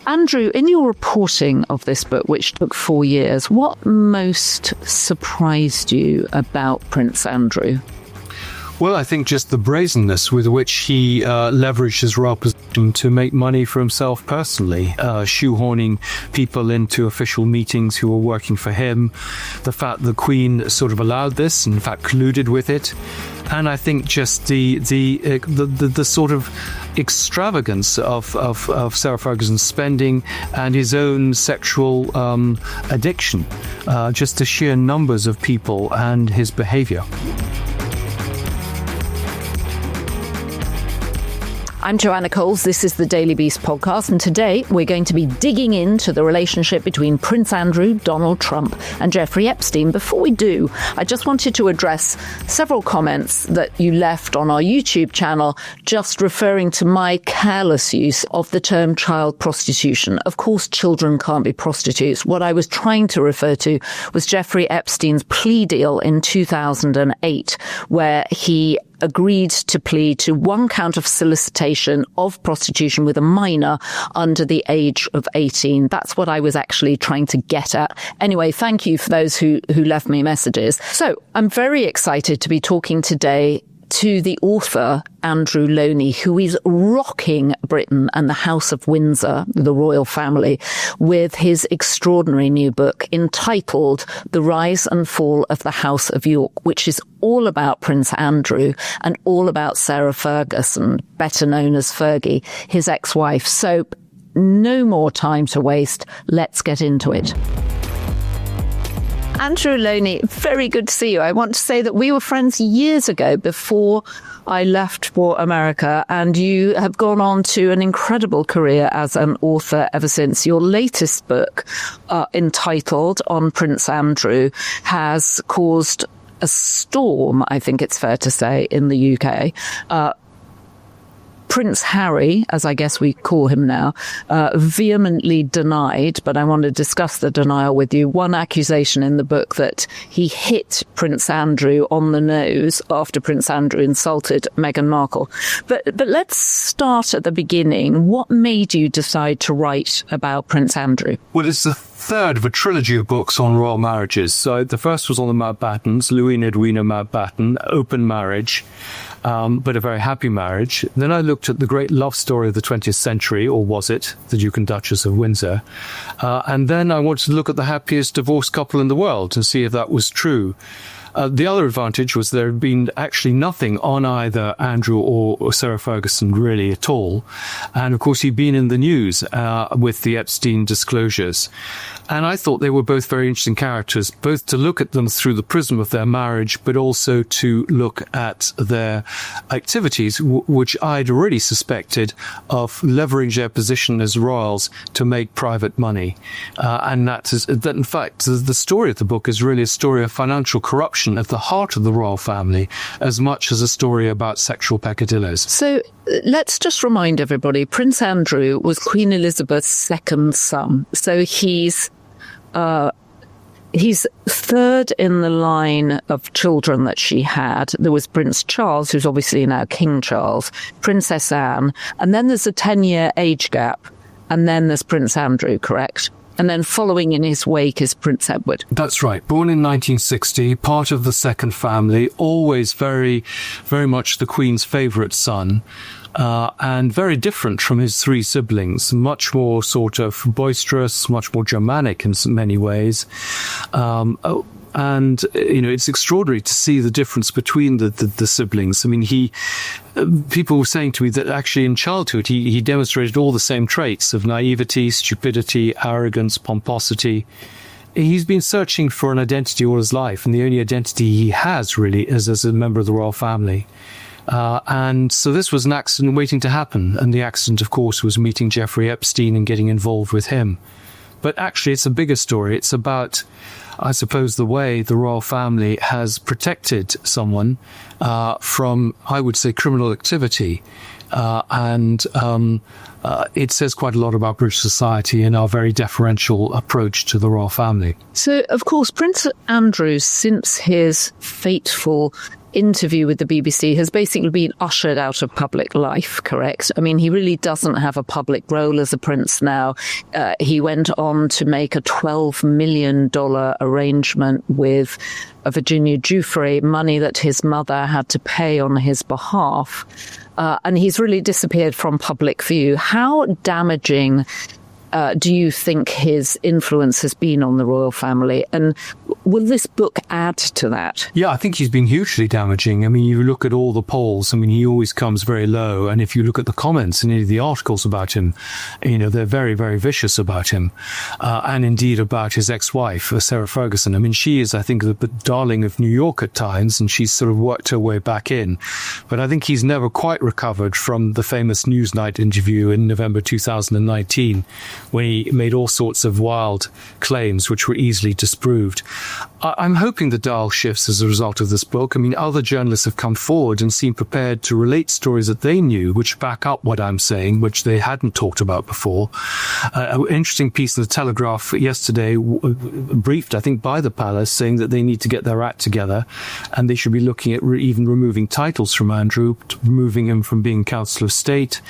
Andrew, in your reporting of this book, which took 4 years, what most surprised you about Prince Andrew? Well, I think just the brazenness with which he leveraged his royal position to make money for himself personally, shoehorning people into official meetings who were working for him. The fact the Queen sort of allowed this, in fact colluded with it. And I think just the sort of extravagance of Sarah Ferguson's spending and his own sexual addiction, just the sheer numbers of people and his behavior. I'm Joanna Coles. This is the Daily Beast podcast, and today we're going to be digging into the relationship between Prince Andrew, Donald Trump and Jeffrey Epstein. Before we do, I just wanted to address several comments that you left on our YouTube channel just referring to my careless use of the term child prostitution. Of course, children can't be prostitutes. What I was trying to refer to was Jeffrey Epstein's plea deal in 2008, where he agreed to plead to one count of solicitation of prostitution with a minor under the age of 18. That's what I was actually trying to get at. Anyway, thank you for those who left me messages. So I'm very excited to be talking today to the author, Andrew Lownie, who is rocking Britain and the House of Windsor, the royal family, with his extraordinary new book entitled The Rise and Fall of the House of York, which is all about Prince Andrew and all about Sarah Ferguson, better known as Fergie, his ex-wife. So no more time to waste. Let's get into it. Andrew Lownie, very good to see you. I want to say that we were friends years ago before I left for America, and you have gone on to an incredible career as an author ever since. Your latest book, entitled On Prince Andrew, has caused a storm, I think it's fair to say, in the UK. Prince Harry, as I guess we call him now, vehemently denied, but I want to discuss the denial with you. One accusation in the book that he hit Prince Andrew on the nose after Prince Andrew insulted Meghan Markle. But let's start at the beginning. What made you decide to write about Prince Andrew? Well, it's the third of a trilogy of books on royal marriages. So the first was on the Mountbattens, Louis and Edwina Mountbatten, open marriage, but a very happy marriage. Then I looked at the great love story of the 20th century, or was it, the Duke and Duchess of Windsor. And then I wanted to look at the happiest divorced couple in the world and see if that was true. The other advantage was there had been actually nothing on either Andrew or Sarah Ferguson really at all. And of course, he'd been in the news with the Epstein disclosures. And I thought they were both very interesting characters, both to look at them through the prism of their marriage, but also to look at their activities, which I'd already suspected of leveraging their position as royals to make private money. And that in fact, the story of the book is really a story of financial corruption at the heart of the royal family, as much as a story about sexual peccadillos. So let's just remind everybody, Prince Andrew was Queen Elizabeth's second son. So he's third in the line of children that she had. There was Prince Charles, who's obviously now King Charles, Princess Anne, and then there's a 10-year age gap, and then there's Prince Andrew, correct? And then following in his wake is Prince Edward. That's right. Born in 1960, part of the second family, always very, very much the Queen's favourite son, and very different from his three siblings, much more sort of boisterous, much more Germanic in many ways. And, it's extraordinary to see the difference between the siblings. I mean, people were saying to me that actually in childhood, he demonstrated all the same traits of naivety, stupidity, arrogance, pomposity. He's been searching for an identity all his life, and the only identity he has really is as a member of the royal family. And so this was an accident waiting to happen. And the accident, of course, was meeting Jeffrey Epstein and getting involved with him. But actually, it's a bigger story. It's about, I suppose, the way the royal family has protected someone from, I would say, criminal activity. It says quite a lot about British society and our very deferential approach to the royal family. So, of course, Prince Andrew, since his fateful interview with the BBC, has basically been ushered out of public life, correct? I mean, he really doesn't have a public role as a prince now. He went on to make a $12 million arrangement with Virginia Giuffre, money that his mother had to pay on his behalf. And he's really disappeared from public view. How damaging do you think his influence has been on the royal family? And will this book add to that? Yeah, I think he's been hugely damaging. I mean, you look at all the polls, I mean, he always comes very low. And if you look at the comments in any of the articles about him, they're very, very vicious about him. And indeed about his ex-wife, Sarah Ferguson. I mean, she is, I think, the darling of New York at times, and she's sort of worked her way back in. But I think he's never quite recovered from the famous Newsnight interview in November 2019, when he made all sorts of wild claims which were easily disproved. I'm hoping the dial shifts as a result of this book. I mean, other journalists have come forward and seem prepared to relate stories that they knew, which back up what I'm saying, which they hadn't talked about before. An interesting piece in the Telegraph yesterday, briefed, I think, by the palace, saying that they need to get their act together and they should be looking at even removing titles from Andrew, removing him from being Councillor of State,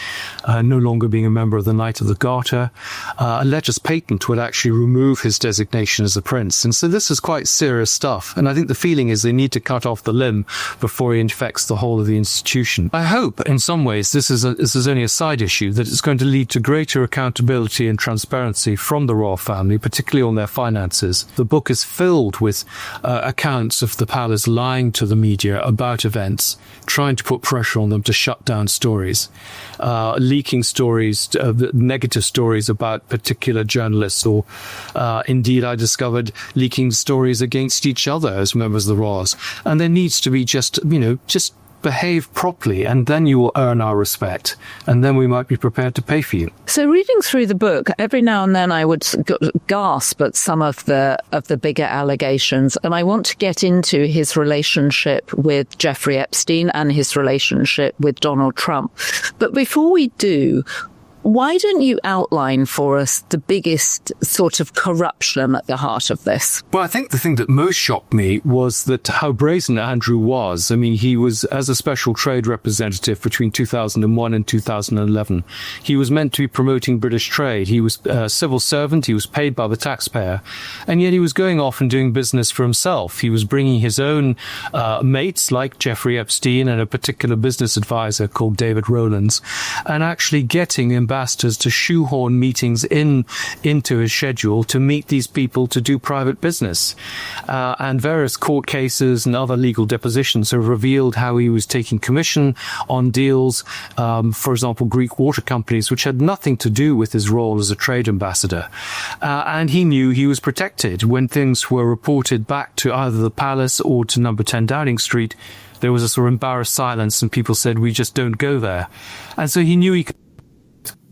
no longer being a member of the Knight of the Garter. A letters patent would actually remove his designation as a prince. And so this is quite serious stuff. And I think the feeling is they need to cut off the limb before he infects the whole of the institution. I hope, in some ways, this is only a side issue, that it's going to lead to greater accountability and transparency from the royal family, particularly on their finances. The book is filled with accounts of the palace lying to the media about events, trying to put pressure on them to shut down stories, leaking stories, negative stories about particular journalists, or indeed I discovered leaking stories against each other as members of the royals. And there needs to be just behave properly, and then you will earn our respect, and then we might be prepared to pay for you. So reading through the book, every now and then I would gasp at some of the bigger allegations, and I want to get into his relationship with Jeffrey Epstein and his relationship with Donald Trump. But before we do, why don't you outline for us the biggest sort of corruption at the heart of this? Well, I think the thing that most shocked me was that how brazen Andrew was. I mean, he was, as a special trade representative between 2001 and 2011, he was meant to be promoting British trade. He was a civil servant. He was paid by the taxpayer. And yet he was going off and doing business for himself. He was bringing his own mates like Jeffrey Epstein and a particular business advisor called David Rowlands, and actually getting ambassadors to shoehorn meetings into his schedule to meet these people to do private business. And various court cases and other legal depositions have revealed how he was taking commission on deals, for example, Greek water companies, which had nothing to do with his role as a trade ambassador. And he knew he was protected. When things were reported back to either the palace or to number 10 Downing Street, there was a sort of embarrassed silence, and people said, we just don't go there. And so he knew he could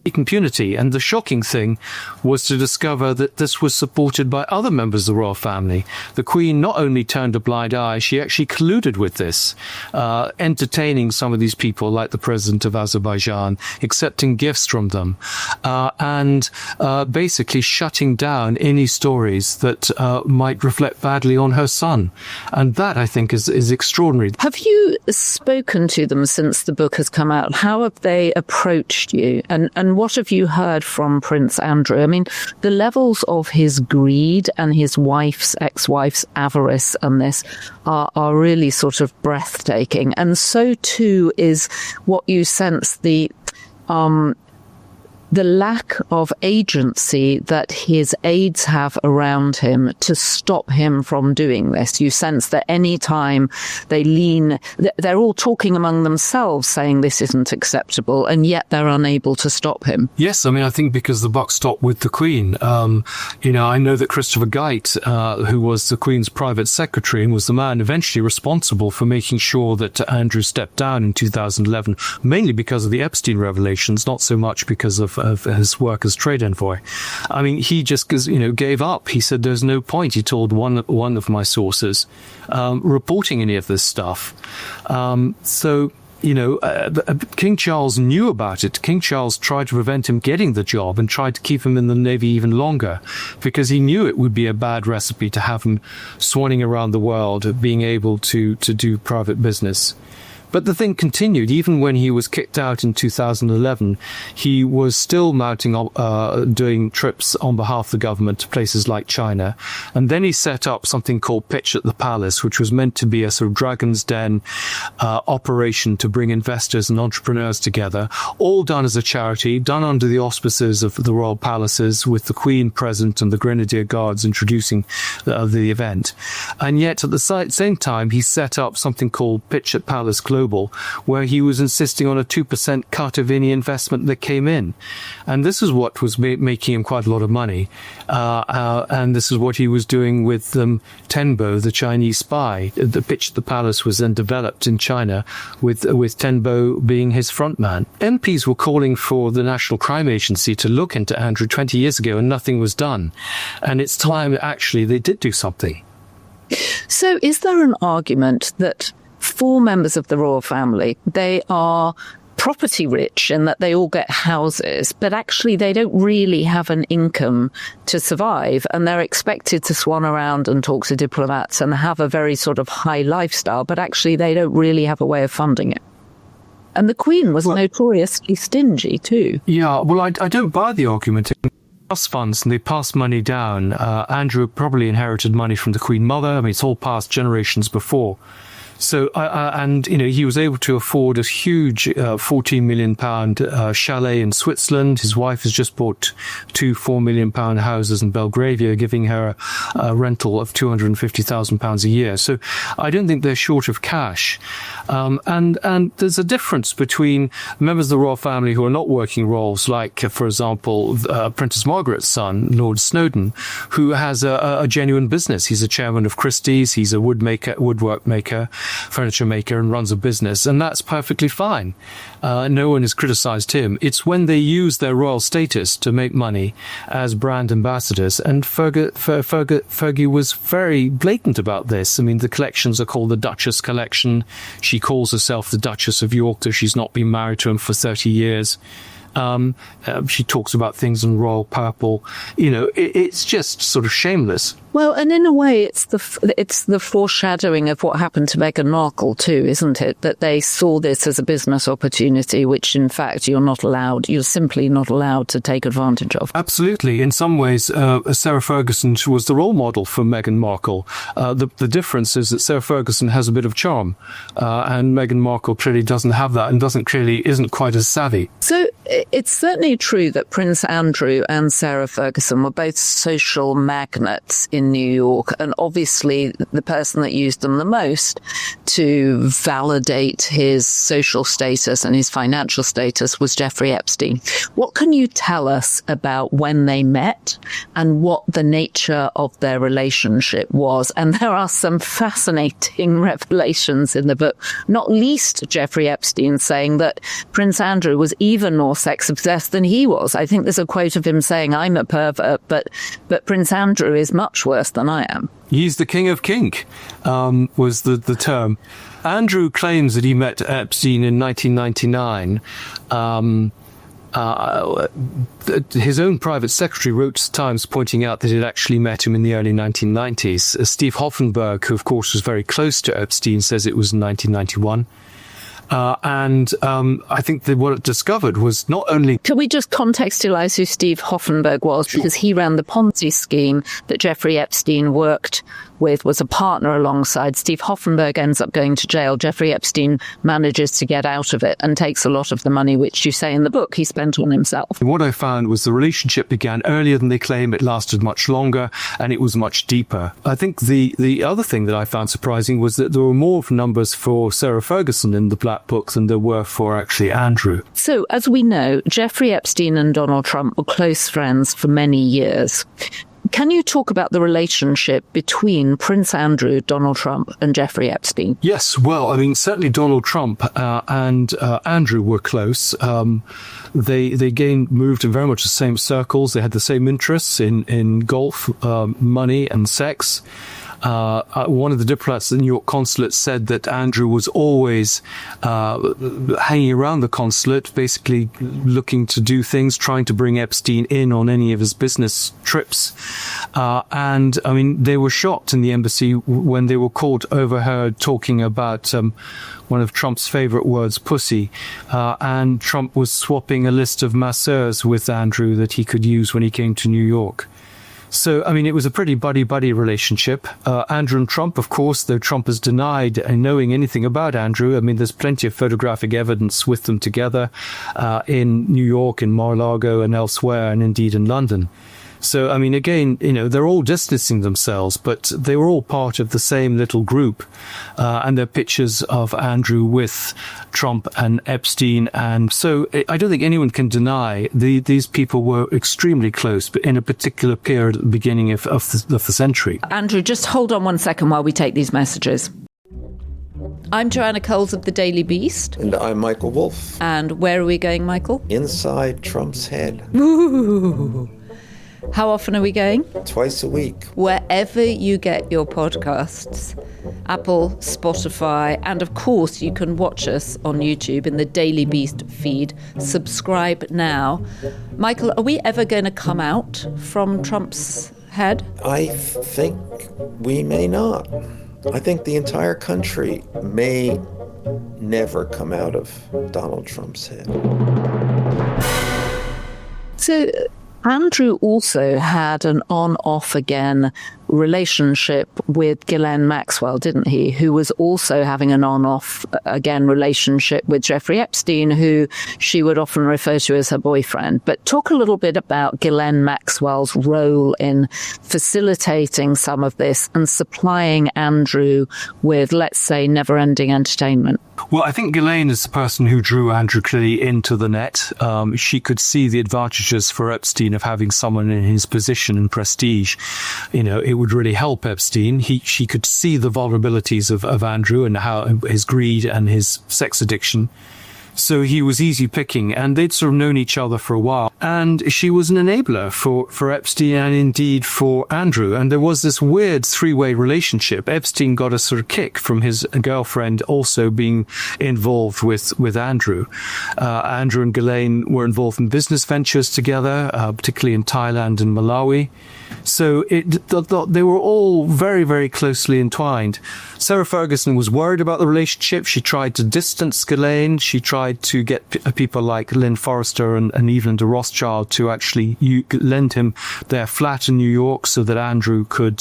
impunity. And the shocking thing was to discover that this was supported by other members of the royal family. The Queen not only turned a blind eye, she actually colluded with this, entertaining some of these people like the president of Azerbaijan, accepting gifts from them, and basically shutting down any stories that might reflect badly on her son. And that, I think, is extraordinary. Have you spoken to them since the book has come out? How have they approached you? And what have you heard from Prince Andrew? I mean, the levels of his greed and his ex-wife's avarice on this are really sort of breathtaking. And so too is what you sense, the lack of agency that his aides have around him to stop him from doing this. You sense that any time they lean, they're all talking among themselves saying this isn't acceptable, and yet they're unable to stop him. Yes, I mean, I think because the buck stopped with the Queen. I know that Christopher Geidt, who was the Queen's private secretary and was the man eventually responsible for making sure that Andrew stepped down in 2011, mainly because of the Epstein revelations, not so much because of his work as trade envoy. I mean, he just gave up. He said there's no point, he told one of my sources, reporting any of this stuff. So King Charles knew about it. King Charles tried to prevent him getting the job and tried to keep him in the Navy even longer because he knew it would be a bad recipe to have him swanning around the world, being able to do private business. But the thing continued. Even when he was kicked out in 2011, he was still doing trips on behalf of the government to places like China. And then he set up something called Pitch at the Palace, which was meant to be a sort of Dragon's Den operation to bring investors and entrepreneurs together, all done as a charity, done under the auspices of the royal palaces, with the Queen present and the Grenadier Guards introducing the event. And yet, at the same time, he set up something called Pitch at Palace Global, where he was insisting on a 2% cut of any investment that came in. And this is what was making him quite a lot of money. And this is what he was doing with Tenbo, the Chinese spy. The Pitch at the Palace was then developed in China with Tenbo being his front man. MPs were calling for the National Crime Agency to look into Andrew 20 years ago, and nothing was done. And it's time, actually, they did do something. So is there an argument that for members of the royal family, they are property rich in that they all get houses, but actually they don't really have an income to survive, and they're expected to swan around and talk to diplomats and have a very sort of high lifestyle, but actually they don't really have a way of funding it? And the Queen was notoriously stingy too. Yeah, well, I don't buy the argument. Trust funds, and they pass money down. Andrew probably inherited money from the Queen Mother. I mean, it's all passed generations before. So, he was able to afford a huge £14 million chalet in Switzerland. His wife has just bought two £4 million houses in Belgravia, giving her a rental of £250,000 a year. So I don't think they're short of cash. And there's a difference between members of the royal family who are not working roles, like, for example, Princess Margaret's son, Lord Snowdon, who has a genuine business. He's a chairman of Christie's. He's a woodwork maker, furniture maker, and runs a business, and that's perfectly fine. No one has criticized him. It's when they use their royal status to make money as brand ambassadors, and Fergie was very blatant about this. I mean, the collections are called the Duchess Collection. She calls herself the Duchess of York, though she's not been married to him for 30 years. She talks about things in royal purple. It's just sort of shameless. Well, and in a way, it's the foreshadowing of what happened to Meghan Markle too, isn't it? That they saw this as a business opportunity, which in fact you're simply not allowed to take advantage of. Absolutely. In some ways, Sarah Ferguson was the role model for Meghan Markle. The difference is that Sarah Ferguson has a bit of charm, and Meghan Markle clearly doesn't have that, and isn't quite as savvy. So it's certainly true that Prince Andrew and Sarah Ferguson were both social magnates in New York, and obviously the person that used them the most to validate his social status and his financial status was Jeffrey Epstein. What can you tell us about when they met and what the nature of their relationship was? And there are some fascinating revelations in the book, not least Jeffrey Epstein saying that Prince Andrew was even more sex obsessed than he was. I think there's a quote of him saying, "I'm a pervert, but Prince Andrew is much worse than I am." He's the king of kink, was the term. Andrew claims that he met Epstein in 1999. His own private secretary wrote to the Times pointing out that he'd actually met him in the early 1990s. Steve Hoffenberg, who of course was very close to Epstein, says it was in 1991. I think that what it discovered was not only... Can we just contextualize who Steve Hoffenberg was? Sure. Because he ran the Ponzi scheme that Jeffrey Epstein worked with, was a partner alongside. Steve Hoffenberg ends up going to jail. Jeffrey Epstein manages to get out of it and takes a lot of the money, which you say in the book he spent on himself. What I found was the relationship began earlier than they claim. It lasted much longer, and it was much deeper. I think the other thing that I found surprising was that there were more numbers for Sarah Ferguson in the Black Book than there were for actually Andrew. So, as we know, Jeffrey Epstein and Donald Trump were close friends for many years. Can you talk about the relationship between Prince Andrew, Donald Trump, and Jeffrey Epstein? Yes, well, I mean, certainly Donald Trump and Andrew were close. They moved in very much the same circles. They had the same interests in golf, money, and sex. one of the diplomats at the New York consulate said that Andrew was always hanging around the consulate, basically looking to do things, trying to bring Epstein in on any of his business trips. And I mean, they were shocked in the embassy when they were caught overheard talking about one of Trump's favorite words, pussy. And Trump was swapping a list of masseurs with Andrew that he could use when he came to New York. So, I mean, it was a pretty buddy-buddy relationship. Andrew and Trump, of course, though Trump has denied knowing anything about Andrew. I mean, there's plenty of photographic evidence with them together in New York, in Mar-a-Lago and elsewhere, and indeed in London. So, I mean, again, they're all distancing themselves, but they were all part of the same little group. And they're pictures of Andrew with Trump and Epstein. And so I don't think anyone can deny these people were extremely close, but in a particular period at the beginning of the century. Andrew, just hold on one second while we take these messages. I'm Joanna Coles of the Daily Beast. And I'm Michael Wolff. And where are we going, Michael? Inside Trump's head. Ooh. How often are we going? Twice a week. Wherever you get your podcasts. Apple, Spotify, and of course you can watch us on YouTube in the Daily Beast feed. Subscribe now. Michael, are we ever going to come out from Trump's head? I think we may not. I think the entire country may never come out of Donald Trump's head. So Andrew also had an on-off again relationship with Ghislaine Maxwell, didn't he? Who was also having an on-off again relationship with Jeffrey Epstein, who she would often refer to as her boyfriend. But talk a little bit about Ghislaine Maxwell's role in facilitating some of this and supplying Andrew with, let's say, never-ending entertainment. Well, I think Ghislaine is the person who drew Andrew clearly into the net. She could see the advantages for Epstein of having someone in his position and prestige. It would really help Epstein. She could see the vulnerabilities of Andrew and how his greed and his sex addiction. So he was easy picking, and they'd sort of known each other for a while. And she was an enabler for Epstein and indeed for Andrew. And there was this weird three-way relationship. Epstein got a sort of kick from his girlfriend also being involved with Andrew. Andrew and Ghislaine were involved in business ventures together, particularly in Thailand and Malawi. So they were all very, very closely entwined. Sarah Ferguson was worried about the relationship. She tried to distance Ghislaine. She tried to get people like Lynn Forrester and Evelyn de Rothschild to actually lend him their flat in New York so that Andrew could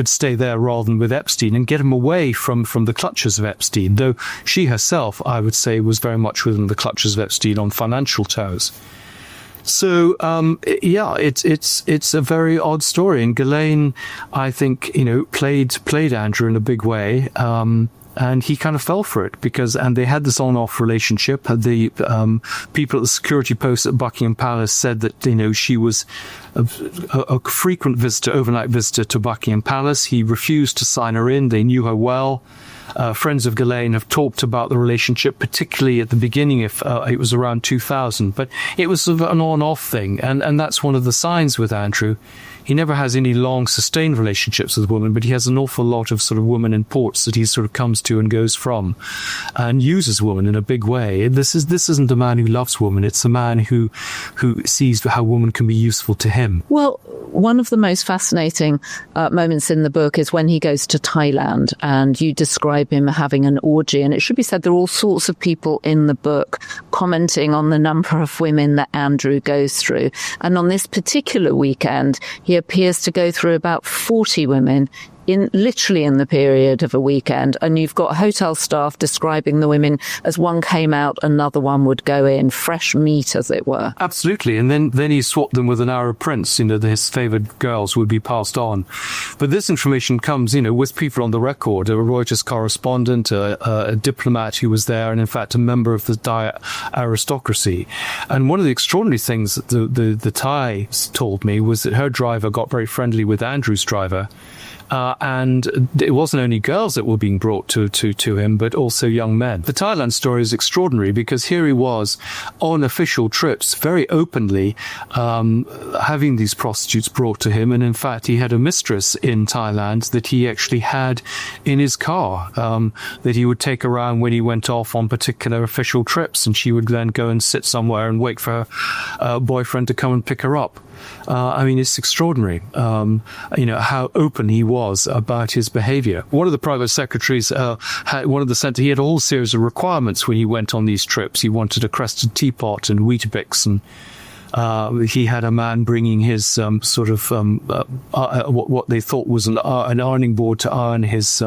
stay there rather than with Epstein and get him away from the clutches of Epstein, though she herself, I would say, was very much within the clutches of Epstein on financial terms. So, it's a very odd story. And Ghislaine, I think, played Andrew in a big way. And he kind of fell for it and they had this on-off relationship. The people at the security post at Buckingham Palace said that, she was a frequent visitor, overnight visitor to Buckingham Palace. He refused to sign her in. They knew her well. Friends of Ghislaine have talked about the relationship, particularly at the beginning, if it was around 2000. But it was sort of an on-off thing. And that's one of the signs with Andrew. He never has any long, sustained relationships with women, but he has an awful lot of sort of women in ports that he sort of comes to and goes from and uses women in a big way. This isn't a man who loves women. It's a man who sees how women can be useful to him. Well, one of the most fascinating moments in the book is when he goes to Thailand and you describe him having an orgy. And it should be said there are all sorts of people in the book commenting on the number of women that Andrew goes through. And on this particular weekend, he appears to go through about 40 women literally in the period of a weekend. And you've got hotel staff describing the women as one came out, another one would go in, fresh meat, as it were. Absolutely. And then he swapped them with an Arab prince, his favoured girls would be passed on. But this information comes, with people on the record, a Reuters correspondent, a diplomat who was there, and in fact a member of the Thai aristocracy. And one of the extraordinary things that the Thais told me was that her driver got very friendly with Andrew's driver. And it wasn't only girls that were being brought to him, but also young men. The Thailand story is extraordinary because here he was on official trips, very openly having these prostitutes brought to him. And in fact, he had a mistress in Thailand that he actually had in his car, that he would take around when he went off on particular official trips. And she would then go and sit somewhere and wait for her boyfriend to come and pick her up. I mean, it's extraordinary, how open he was about his behavior. One of the private secretaries he had a whole series of requirements when he went on these trips. He wanted a crested teapot and Weetabix, and he had a man bringing his what they thought was an ironing board to iron his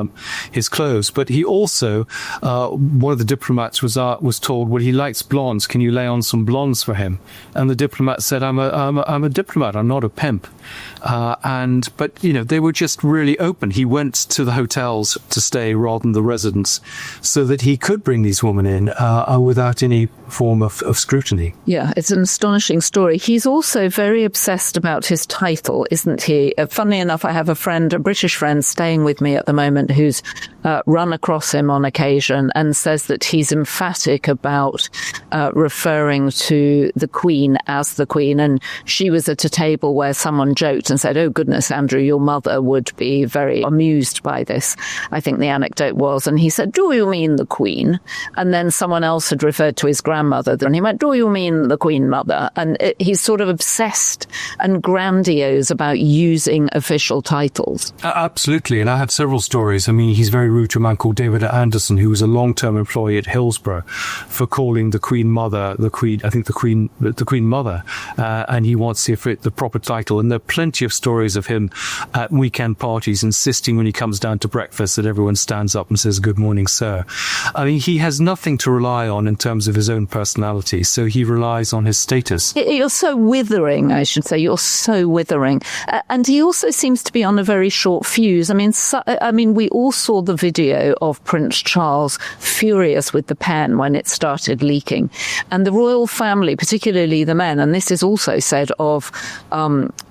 clothes. But he also, one of the diplomats was told, well, he likes blondes. Can you lay on some blondes for him? And the diplomat said, I'm a diplomat. I'm not a pimp. But they were just really open. He went to the hotels to stay rather than the residence, so that he could bring these women in without any form of scrutiny. Yeah, it's an astonishing story. He's also very obsessed about his title, isn't he? Funnily enough, I have a British friend staying with me at the moment who's run across him on occasion and says that he's emphatic about referring to the Queen as the Queen. And she was at a table where someone joked and said, "Oh goodness, Andrew, your mother would be very amused by this," I think the anecdote was. And he said, "Do you mean the Queen?" And then someone else had referred to his grandmother, and he went, "Do you mean the Queen Mother?" And he's sort of obsessed and grandiose about using official titles. Absolutely. And I have several stories. I mean, he's very rude to a man called David Anderson, who was a long-term employee at Hillsborough, for calling the Queen Mother, the Queen Mother. And he wants the proper title. And there are plenty of stories of him at weekend parties insisting when he comes down to breakfast that everyone stands up and says, "Good morning, sir." I mean, he has nothing to rely on in terms of his own personality. So he relies on his status. You're so withering, I should say. You're so withering. And he also seems to be on a very short fuse. I mean, we all saw the video of Prince Charles furious with the pen when it started leaking. And the royal family, particularly the men, and this is also said of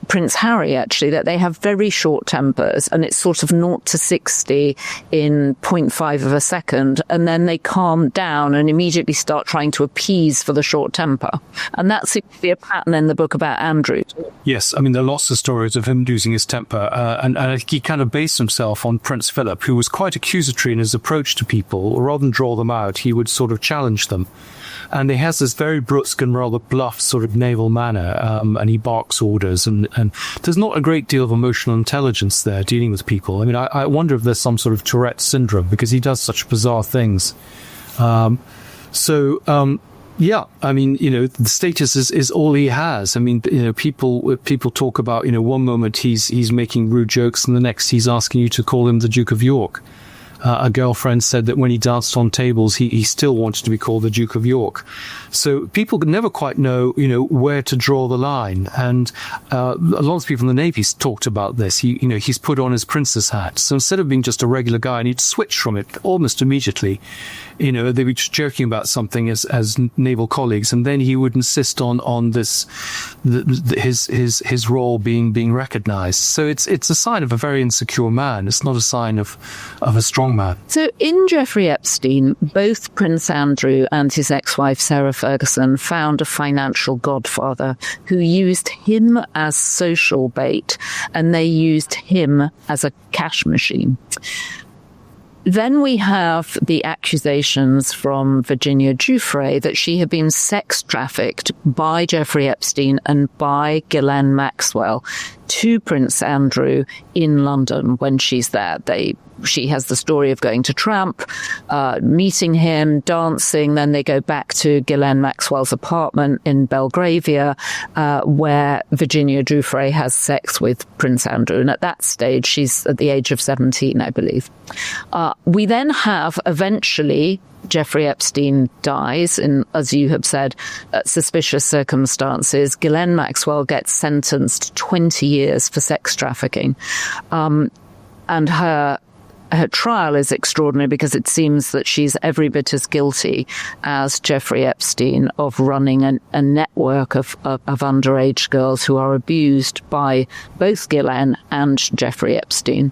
Prince Harry, actually, that they have very short tempers, and it's sort of 0 to 60 in 0.5 of a second, and then they calm down and immediately start trying to appease for the short temper. And that seems to be a pattern in the book about Andrew. Yes, I mean, there are lots of stories of him losing his temper, and he kind of based himself on Prince Philip, who was quite accusatory in his approach to people. Rather than draw them out, he would sort of challenge them. And he has this very brusque and rather bluff sort of naval manner, and he barks orders, and there's not a great deal of emotional intelligence there dealing with people. I mean, I wonder if there's some sort of Tourette syndrome, because he does such bizarre things. Yeah, I mean, the status is all he has. I mean, people talk about, one moment he's making rude jokes and the next he's asking you to call him the Duke of York. A girlfriend said that when he danced on tables, he still wanted to be called the Duke of York. So people never quite know, where to draw the line. And a lot of people in the Navy talked about this. He's put on his princess hat. So instead of being just a regular guy, and he'd switch from it almost immediately. They were just joking about something as naval colleagues, and then he would insist on this, his role being recognized. So it's a sign of a very insecure man. It's not a sign of a strong man. So in Jeffrey Epstein, both Prince Andrew and his ex-wife Sarah Ferguson found a financial godfather who used him as social bait, and they used him as a cash machine. Then we have the accusations from Virginia Giuffre that she had been sex trafficked by Jeffrey Epstein and by Ghislaine Maxwell to Prince Andrew in London when she's there. She has the story of going to Tramp, meeting him, dancing. Then they go back to Ghislaine Maxwell's apartment in Belgravia, where Virginia Giuffre has sex with Prince Andrew. And at that stage, she's at the age of 17, I believe. We then have, eventually, Jeffrey Epstein dies in, as you have said, suspicious circumstances. Ghislaine Maxwell gets sentenced to 20 years for sex trafficking. And her trial is extraordinary because it seems that she's every bit as guilty as Jeffrey Epstein of running a network of underage girls who are abused by both Ghislaine and Jeffrey Epstein.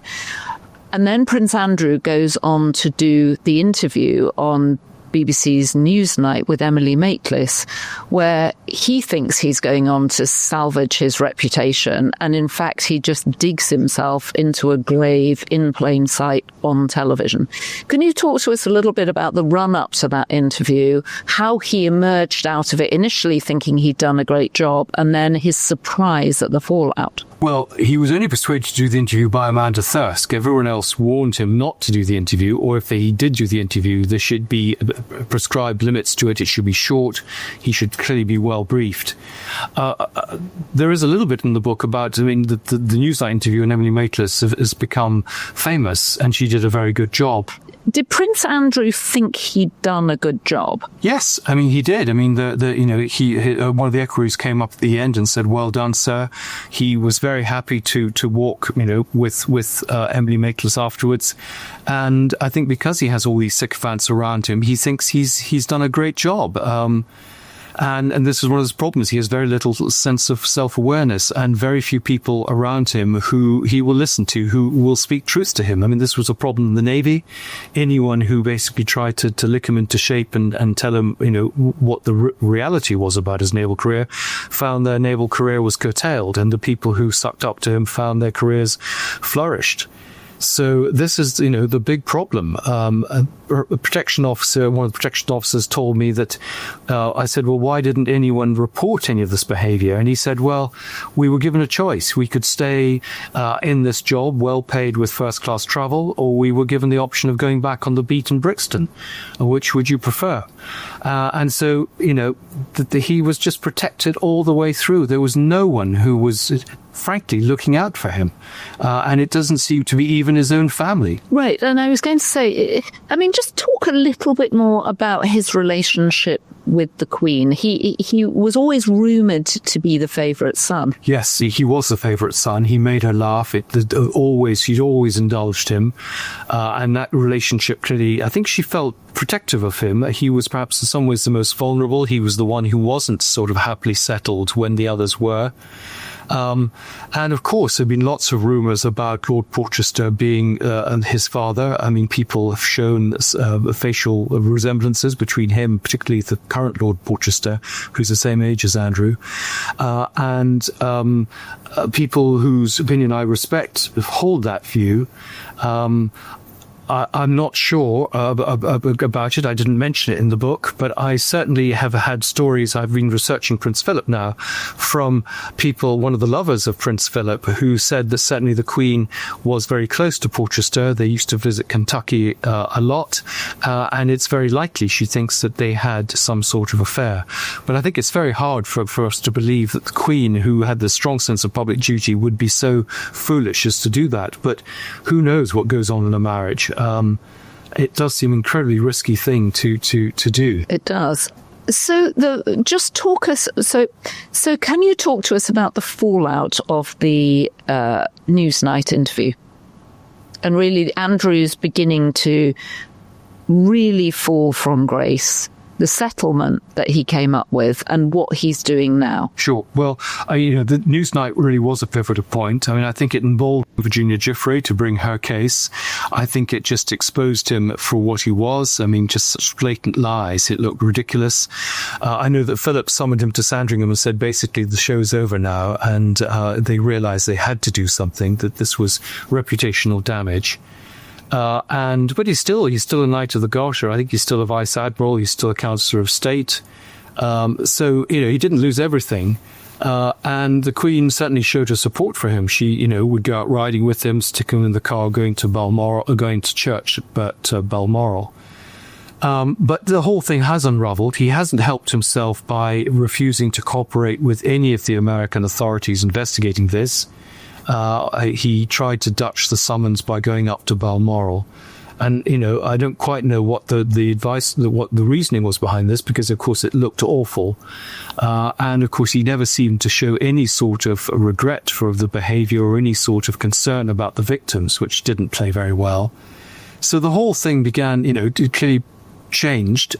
And then Prince Andrew goes on to do the interview on BBC's Newsnight with Emily Maitlis, where he thinks he's going on to salvage his reputation, and in fact he just digs himself into a grave in plain sight on television. Can you talk to us a little bit about the run-up to that interview, how he emerged out of it, initially thinking he'd done a great job, and then his surprise at the fallout? Well, he was only persuaded to do the interview by Amanda Thirsk. Everyone else warned him not to do the interview, or if he did do the interview, there should be prescribed limits to it. It should be short. He should clearly be well briefed. There is a little bit in the book about, the Newsnight interview, and Emily Maitlis has become famous, and she did a very good job. Did Prince Andrew think he'd done a good job? Yes, he did. One of the equerries came up at the end and said, "Well done, sir." He was very happy to walk, with Emily Maitlis afterwards, and I think because he has all these sycophants around him, he thinks he's done a great job. And this is one of his problems. He has very little sense of self-awareness, and very few people around him who he will listen to, who will speak truth to him. This was a problem in the Navy. Anyone who basically tried to lick him into shape and tell him, what the reality was about his naval career, found their naval career was curtailed, and the people who sucked up to him found their careers flourished. So this is, the big problem. One of the protection officers told me that, I said, well, why didn't anyone report any of this behavior? And he said, well, we were given a choice. We could stay in this job, well paid with first class travel, or we were given the option of going back on the beat in Brixton. Which would you prefer? And so, he was just protected all the way through. There was no one who was, frankly, looking out for him. And it doesn't seem to be even his own family. Right. And I was going to say, just talk a little bit more about his relationship with the Queen. He was always rumoured to be the favourite son. Yes, he was the favourite son. He made her laugh. She'd always indulged him. And that relationship clearly, I think she felt protective of him. He was perhaps in some ways the most vulnerable. He was the one who wasn't sort of happily settled when the others were. And of course, there have been lots of rumours about Lord Porchester being his father. People have shown facial resemblances between him, particularly the current Lord Porchester, who's the same age as Andrew, and people whose opinion I respect hold that view. I'm not sure about it. I didn't mention it in the book, but I certainly have had stories. I've been researching Prince Philip now from people, one of the lovers of Prince Philip, who said that certainly the Queen was very close to Porchester. They used to visit Kentucky a lot, and it's very likely she thinks that they had some sort of affair. But I think it's very hard for us to believe that the Queen, who had this strong sense of public duty, would be so foolish as to do that. But who knows what goes on in a marriage? It does seem an incredibly risky thing to do. It does. So can you talk to us about the fallout of the Newsnight interview? And really, Andrew's beginning to really fall from grace. The settlement that he came up with and what he's doing now. Sure. Well, the Newsnight really was a pivotal point. I think it involved Virginia Giuffre to bring her case. I think it just exposed him for what he was. Just such blatant lies. It looked ridiculous. I know that Philip summoned him to Sandringham and said, basically, the show's over now. And they realized they had to do something, that this was reputational damage. But he's still a Knight of the Garter. I think he's still a Vice Admiral. He's still a Councillor of State. So he didn't lose everything. And the Queen certainly showed her support for him. She, would go out riding with him, stick him in the car, going to church at Balmoral. But the whole thing has unraveled. He hasn't helped himself by refusing to cooperate with any of the American authorities investigating this. He tried to dutch the summons by going up to Balmoral. And, I don't quite know what the reasoning was behind this, because, of course, it looked awful. And, of course, he never seemed to show any sort of regret for the behavior or any sort of concern about the victims, which didn't play very well. So the whole thing began, clearly changed,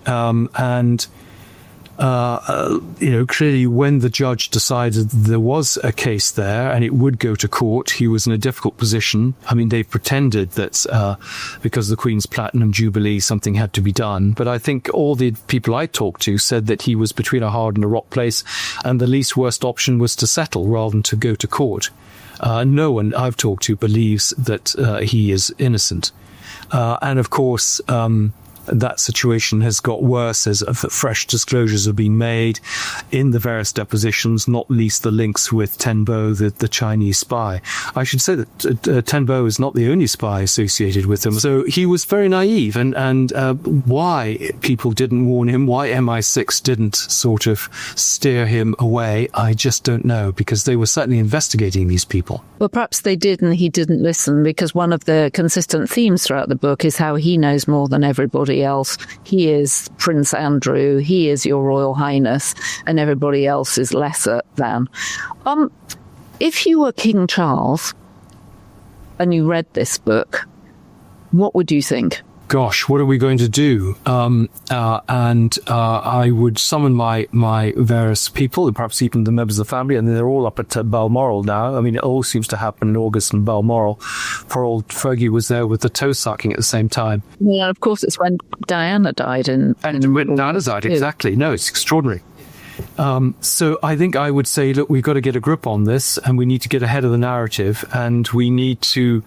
clearly when the judge decided there was a case there and it would go to court, he was in a difficult position. I mean, they pretended that because of the Queen's Platinum Jubilee, something had to be done. But I think all the people I talked to said that he was between a hard and a rock place, and the least worst option was to settle rather than to go to court. No one I've talked to believes that he is innocent. And of course, that situation has got worse as fresh disclosures have been made in the various depositions, not least the links with Tenbo, the Chinese spy. I should say that Tenbo is not the only spy associated with him. So he was very naive, and why people didn't warn him, why MI6 didn't sort of steer him away, I just don't know, because they were certainly investigating these people. Well, perhaps they did and he didn't listen, because one of the consistent themes throughout the book is how he knows more than everybody else. He is Prince Andrew, he is Your Royal Highness, and everybody else is lesser than. If you were King Charles and you read this book, what would you think? Gosh, what are we going to do? I would summon my various people, perhaps even the members of the family, and they're all up at Balmoral now. I mean, it all seems to happen in August in Balmoral. Poor old Fergie was there with the toe sucking at the same time. Yeah, of course, it's when Diana died. And when Diana died, exactly. No, it's extraordinary. So I think I would say, look, we've got to get a grip on this, and we need to get ahead of the narrative, and we need to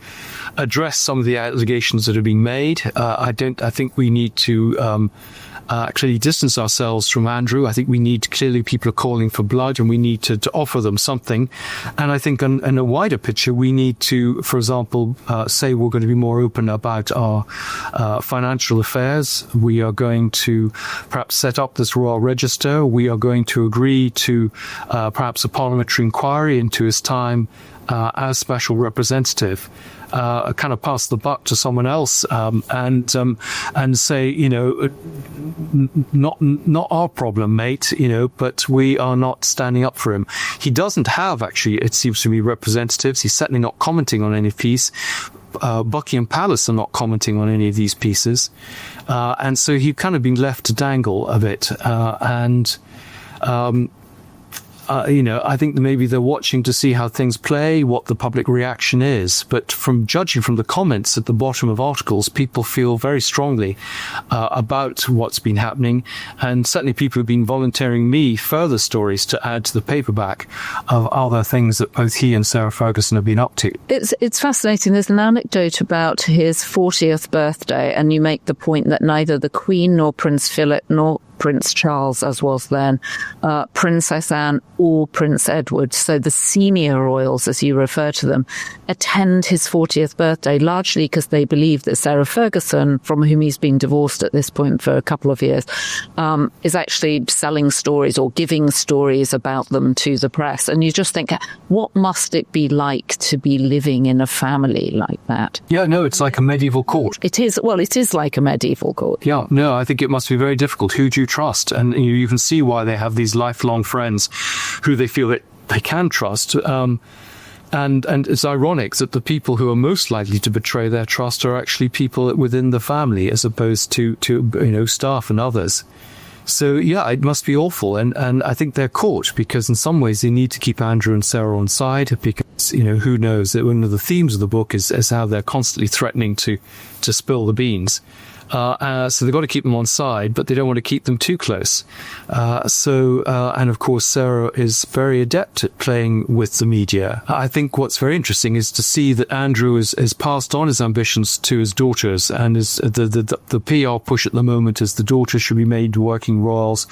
address some of the allegations that are being made. I think we need to clearly distance ourselves from Andrew. I think we need, clearly people are calling for blood, and we need to offer them something. And I think in a wider picture, we need to, for example, say we're going to be more open about our financial affairs. We are going to perhaps set up this royal register. We are going to agree to perhaps a parliamentary inquiry into his time as special representative. Kind of pass the buck to someone else, and say, not our problem, mate, but we are not standing up for him. He doesn't have, actually, it seems to me, representatives. He's certainly not commenting on any piece. Buckingham Palace are not commenting on any of these pieces. And so he's kind of been left to dangle a bit. I think maybe they're watching to see how things play, what the public reaction is. But from judging from the comments at the bottom of articles, people feel very strongly about what's been happening. And certainly people have been volunteering me further stories to add to the paperback of other things that both he and Sarah Ferguson have been up to. It's fascinating. There's an anecdote about his 40th birthday, and you make the point that neither the Queen nor Prince Philip nor Prince Charles, as was then, Princess Anne or Prince Edward, so the senior royals, as you refer to them, attend his 40th birthday, largely because they believe that Sarah Ferguson, from whom he's been divorced at this point for a couple of years, is actually selling stories or giving stories about them to the press. And you just think, what must it be like to be living in a family like that? Yeah, no, it's like a medieval court. It is like a medieval court. Yeah, no, I think it must be very difficult. Who do you trust? And you can see why they have these lifelong friends who they feel that they can trust. And it's ironic that the people who are most likely to betray their trust are actually people within the family, as opposed to staff and others. So yeah, it must be awful, and I think they're caught because in some ways they need to keep Andrew and Sarah on side, because who knows that one of the themes of the book is how they're constantly threatening to spill the beans. So they've got to keep them on side, but they don't want to keep them too close. And of course, Sarah is very adept at playing with the media. I think what's very interesting is to see that Andrew has passed on his ambitions to his daughters, and the PR push at the moment is the daughters should be made working royals.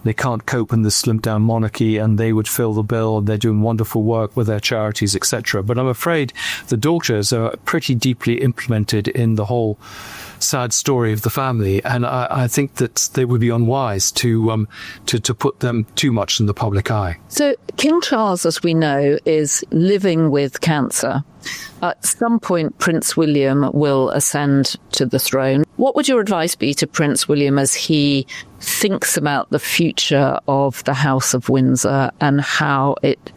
They can't cope in this slimmed down monarchy, and they would fill the bill, and they're doing wonderful work with their charities, etc. But I'm afraid the daughters are pretty deeply implemented in the whole sad story of the family, and I think that they would be unwise to put them too much in the public eye. So King Charles, as we know, is living with cancer. At some point, Prince William will ascend to the throne. What would your advice be to Prince William as he thinks about the future of the House of Windsor and how it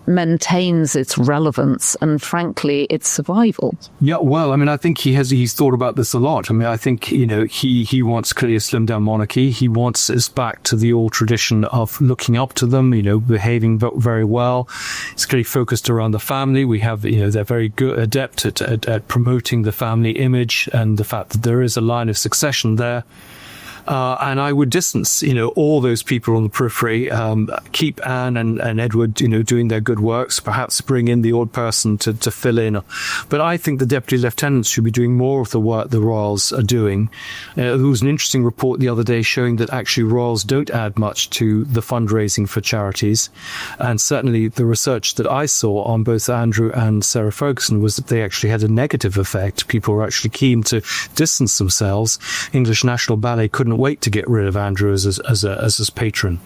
maintains its relevance and, frankly, its survival? Yeah, well, I mean, I think he's thought about this a lot. I mean, I think, he wants clearly a slimmed down monarchy. He wants us back to the old tradition of looking up to them, behaving very well. It's clearly focused around the family. We have, they're very good, adept at promoting the family image and the fact that there is a line of succession there. And I would distance, all those people on the periphery, keep Anne and Edward, doing their good works, perhaps bring in the odd person to fill in. But I think the deputy lieutenants should be doing more of the work the royals are doing. There was an interesting report the other day showing that actually royals don't add much to the fundraising for charities. And certainly the research that I saw on both Andrew and Sarah Ferguson was that they actually had a negative effect. People were actually keen to distance themselves. English National Ballet couldn't wait to get rid of Andrew as his patron.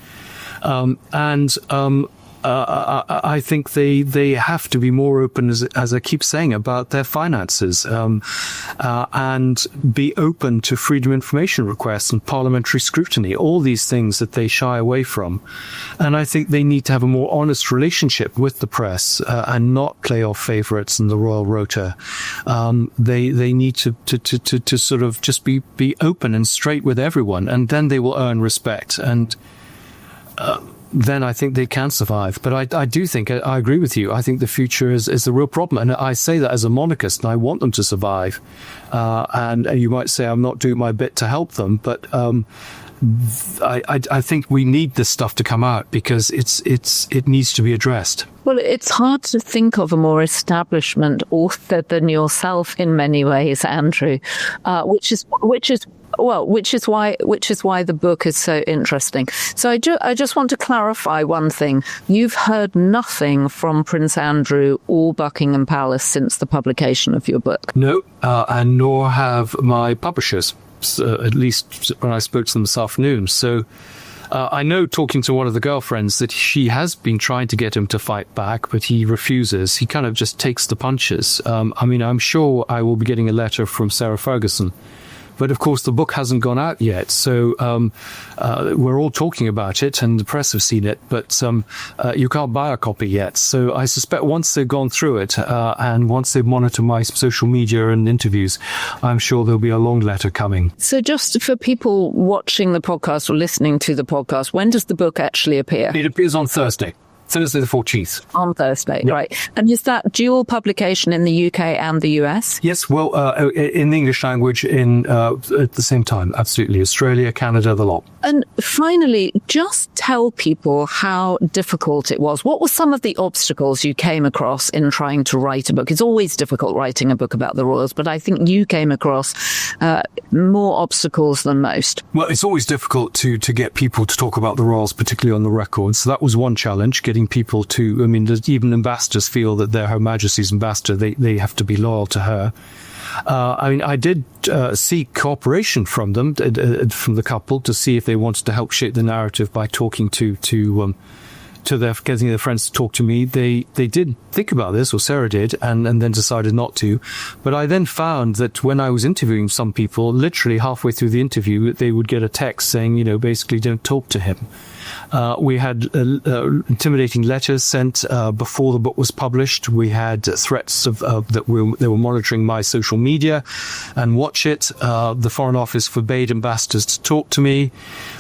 I think they have to be more open, as I keep saying, about their finances, and be open to freedom of information requests and parliamentary scrutiny, all these things that they shy away from. And I think they need to have a more honest relationship with the press, and not play off favourites in the royal rota. They need to sort of just be open and straight with everyone, and then they will earn respect. And then I think they can survive. But I do think, I agree with you, I think the future is the real problem. And I say that as a monarchist, and I want them to survive. And you might say I'm not doing my bit to help them, but I think we need this stuff to come out because it needs to be addressed. Well, it's hard to think of a more establishment author than yourself in many ways, Andrew, which is why the book is so interesting. So I just want to clarify one thing. You've heard nothing from Prince Andrew or Buckingham Palace since the publication of your book? No, and nor have my publishers, at least when I spoke to them this afternoon. So I know, talking to one of the girlfriends, that she has been trying to get him to fight back, but he refuses. He kind of just takes the punches. I'm sure I will be getting a letter from Sarah Ferguson. But of course, the book hasn't gone out yet. So we're all talking about it and the press have seen it, but you can't buy a copy yet. So I suspect once they've gone through it and once they monitor my social media and interviews, I'm sure there'll be a long letter coming. So just for people watching the podcast or listening to the podcast, when does the book actually appear? It appears on Thursday the 14th. On Thursday, yep. Right. And is that dual publication in the UK and the US? Yes, well, in the English language at the same time, absolutely. Australia, Canada, the lot. And finally, just tell people how difficult it was. What were some of the obstacles you came across in trying to write a book? It's always difficult writing a book about the royals, but I think you came across more obstacles than most. Well, it's always difficult to get people to talk about the royals, particularly on the record. So that was one challenge, getting people to, even ambassadors feel that they're Her Majesty's ambassador. They have to be loyal to her. I did seek cooperation from them, from the couple, to see if they wanted to help shape the narrative by talking to getting their friends to talk to me. They did think about this, or Sarah did, and then decided not to. But I then found that when I was interviewing some people, literally halfway through the interview, they would get a text saying, basically don't talk to him. We had intimidating letters sent before the book was published. We had threats that they were monitoring my social media and watch it. The Foreign Office forbade ambassadors to talk to me.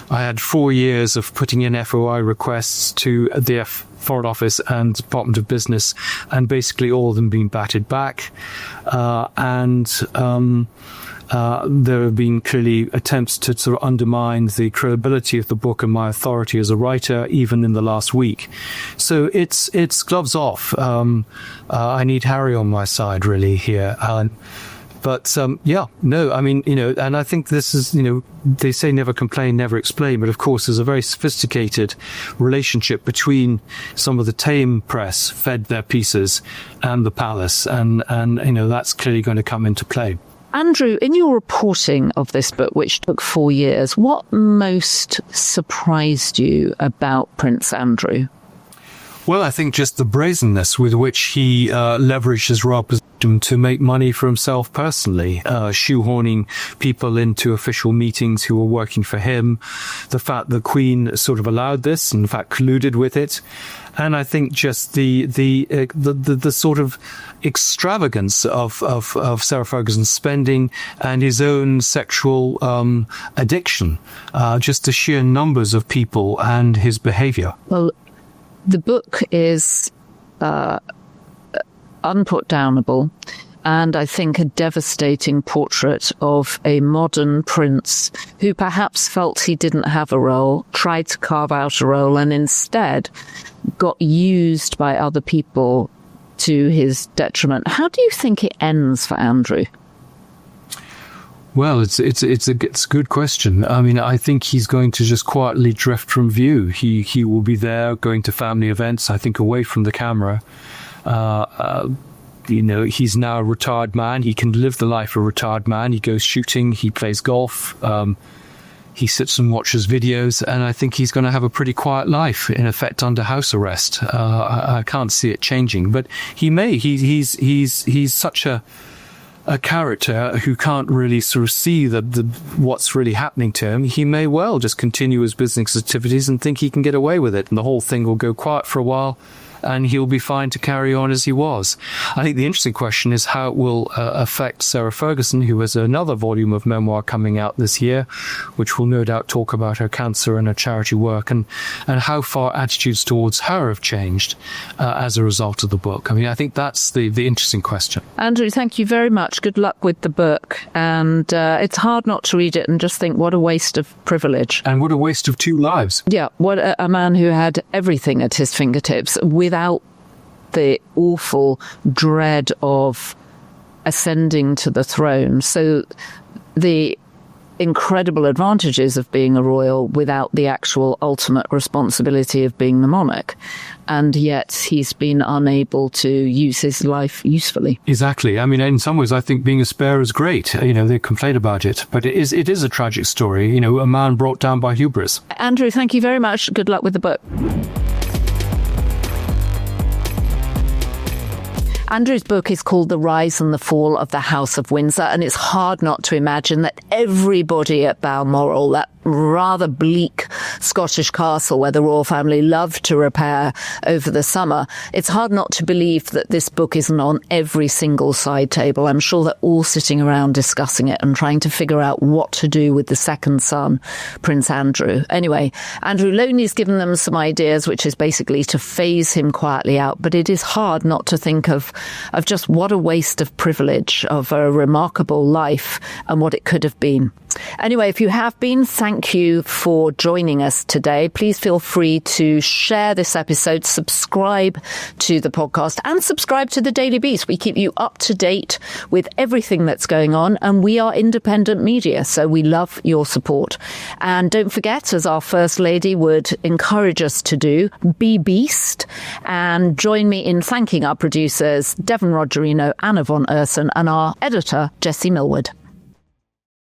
I had 4 years of putting in FOI requests to the Foreign Office and Department of Business, and basically all of them being batted back. There have been clearly attempts to sort of undermine the credibility of the book and my authority as a writer, even in the last week. So it's gloves off. I need Harry on my side, really, here. And I think this is, they say never complain, never explain, but of course there's a very sophisticated relationship between some of the tame press fed their pieces and the palace, and that's clearly going to come into play. Andrew, in your reporting of this book, which took 4 years, what most surprised you about Prince Andrew? Well, I think just the brazenness with which he leveraged his royal position to make money for himself personally, shoehorning people into official meetings who were working for him. The fact the Queen sort of allowed this, in fact, colluded with it. And I think just the sort of extravagance of Sarah Ferguson's spending and his own sexual addiction, just the sheer numbers of people and his behavior. Well, the book is unputdownable, and I think a devastating portrait of a modern prince who perhaps felt he didn't have a role, tried to carve out a role, and instead got used by other people to his detriment. How do you think it ends for Andrew? Well, it's a good question. I mean, I think he's going to just quietly drift from view. He will be there going to family events, I think, away from the camera. He's now a retired man. He can live the life of a retired man. He goes shooting. He plays golf. He sits and watches videos, and I think he's going to have a pretty quiet life, in effect, under house arrest. I can't see it changing, but he may. He's such a character who can't really sort of see what's really happening to him. He may well just continue his business activities and think he can get away with it, and the whole thing will go quiet for a while, and he'll be fine to carry on as he was. I think the interesting question is how it will affect Sarah Ferguson, who has another volume of memoir coming out this year, which will no doubt talk about her cancer and her charity work, and how far attitudes towards her have changed as a result of the book. I mean, I think that's the interesting question. Andrew, thank you very much. Good luck with the book. And it's hard not to read it and just think, what a waste of privilege. And what a waste of 2 lives. Yeah, what a man who had everything at his fingertips without the awful dread of ascending to the throne. So the incredible advantages of being a royal without the actual ultimate responsibility of being the monarch. And yet he's been unable to use his life usefully. Exactly. I mean, in some ways, I think being a spare is great. They complain about it, but it is a tragic story. A man brought down by hubris. Andrew, thank you very much. Good luck with the book. Andrew's book is called The Rise and the Fall of the House of Windsor, and it's hard not to imagine that everybody at Balmoral, that rather bleak Scottish castle where the royal family loved to repair over the summer, it's hard not to believe that this book isn't on every single side table. I'm sure they're all sitting around discussing it and trying to figure out what to do with the second son, Prince Andrew. Anyway, Andrew Lownie's given them some ideas, which is basically to phase him quietly out, but it is hard not to think of just what a waste of privilege, of a remarkable life and what it could have been. Anyway, if you have been, thank you for joining us today. Please feel free to share this episode, subscribe to the podcast, and subscribe to the Daily Beast. We keep you up to date with everything that's going on, and we are independent media, so we love your support. And don't forget, as our First Lady would encourage us to do, be beast, and join me in thanking our producers, Devon Rogerino, Anna von Urson, and our editor, Jessie Millwood.